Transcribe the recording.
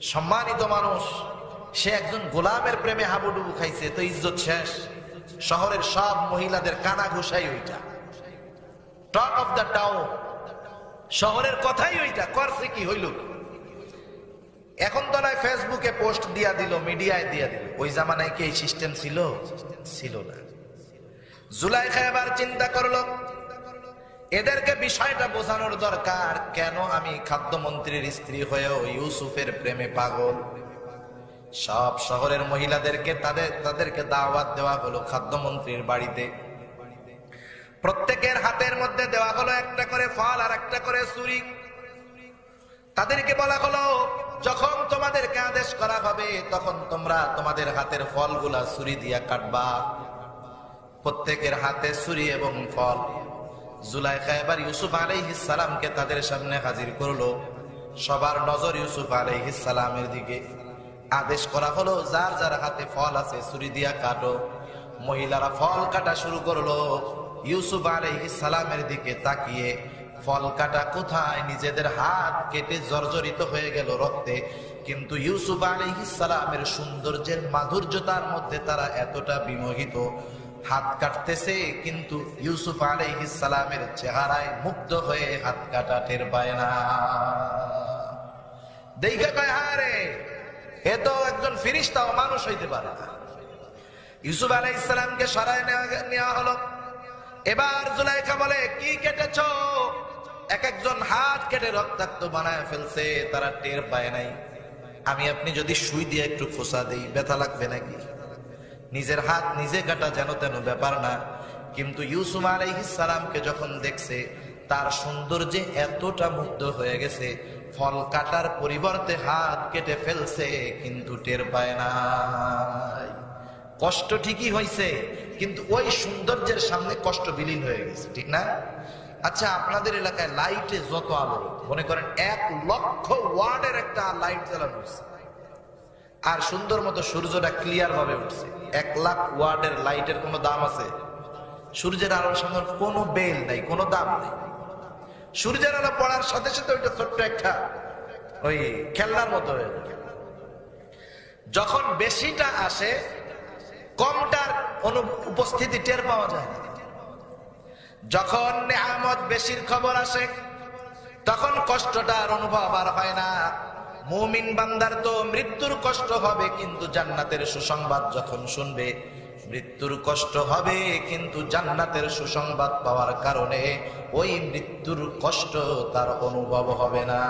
সম্মানিত মানুষ, সে একজন গোলামের প্রেমে হাবুডুবু খাইছে, তো ইজ্জত শেষ। শহরের সব মহিলাদের কানা ঘুষাই ওইটা, টক অফ দ্য টাউন, শহরের কথাই ওইটা। করছে কি হইল? এখন তো নয় ফেসবুকে পোস্ট দিয়া দিল, মিডিয়ায় দিয়া দিল। ওই জামানায় কি এই সিস্টেম ছিল? ছিল না। জুলাইখা এবার চিন্তা করলো, এদেরকে বিষয়টা বোঝানোর দরকার, কেন আমি খাদ্যমন্ত্রীর স্ত্রী হয়েও ইউসুফের প্রেমে পাগল। সব শহরের মহিলাদেরকে তাদেরকে দাওয়াত দেওয়া হলো খাদ্যমন্ত্রীর বাড়িতে। প্রত্যেকের হাতের মধ্যে দেওয়া হলো একটা করে ফল আর একটা করে ছুরি। তাদেরকে বলা হলো, যখন তোমাদেরকে আদেশ করা হবে তখন তোমরা তোমাদের হাতের ফলগুলা ছুরি দিয়া কাটবা। প্রত্যেকের হাতে ছুরি এবং ফল। জুলাইখা এবার ইউসুফ আলাইহিস সালামকে তাদের সামনে হাজির করলো। সবার নজর ইউসুফ আলাইহিস সালামের দিকে। আদেশ করা হলো, যার যার হাতে ফল আছে ছুরি দিয়া কাটো। মহিলারা ফল কাটা শুরু করলো। ইউসুফ আলাইহিস সালামের দিকে তাকিয়ে, ফল কাটা কোথায়, নিজেদের হাত কেটে জর্জরিত হয়ে গেল রক্তে। কিন্তু ইউসুফ আলাইহিস সালামের সৌন্দর্যের মাধুর্যতার মধ্যে তারা এতটা বিমোহিত, হাত কাটতেছে কিন্তু ইউসুফ আলাইহিস সালামের চেহারায় মুগ্ধ হয়ে হাত কাটা টের পায় না। দেখে কয়, হারে, এ তো একজন ফেরেশতা, মানুষ হইতে পারে না। ইউসুফ আলাইহিস সালামকে সরায় নেওয়া হলো। এবার জুলাইখা বলে, কি কেটেছো? এক একজন হাত কেটে রক্তাক্ত বানায় ফেলছে, তারা টের পায় নাই। আমি আপনি যদি সুই দিয়ে একটু খোঁচা দেই, ব্যথা লাগবে নাকি? নিজের হাত নিজে কাটা যেন তেন ব্যাপার না। কিন্তু ইউসুফ আলাইহিস সালামকে যখন দেখছে, তার সৌন্দর্যে এতটা মুগ্ধ হয়ে গেছে, ফল কাটার পরিবর্তে হাত কেটে ফেলছে কিন্তু টের পায় না। কষ্ট ঠিকই হয়েছে, কিন্তু ওই সৌন্দর্যের সামনে কষ্ট বিলীন হয়ে গেছে, ঠিক না? আচ্ছা, আপনাদের এলাকায় লাইটে যত আলো, মনে করেন 1,00,000 ওয়াটের একটা লাইট জ্বালানো হচ্ছে, আর সুন্দর মতো সূর্যটা ক্লিয়ার ভাবে উঠছে। 1,00,000 ওয়াটের লাইটের কোনো দাম আছে? সূর্যের আলোর সঙ্গে কোনো বেল নাই, কোনো দাম নেই। সূর্যের আলো পড়ার সাথে সাথে ওইটা ছোট্ট একটা ওই খেলনার মতো হয়ে যায়। যখন বেশিটা আসে, কমটার উপস্থিতি টের পাওয়া যায় না। যখন নেয়ামত বেশির খবর আসে, তখন কষ্টটার অনুভব আর হয় না। মুমিন বান্দার তো মৃত্যুর কষ্ট হবে, কিন্তু জান্নাতের সুসংবাদ যখন শুনবে, মৃত্যুর কষ্ট হবে কিন্তু জান্নাতের সুসংবাদ পাওয়ার কারণে ওই মৃত্যুর কষ্ট তার অনুভব হবে না।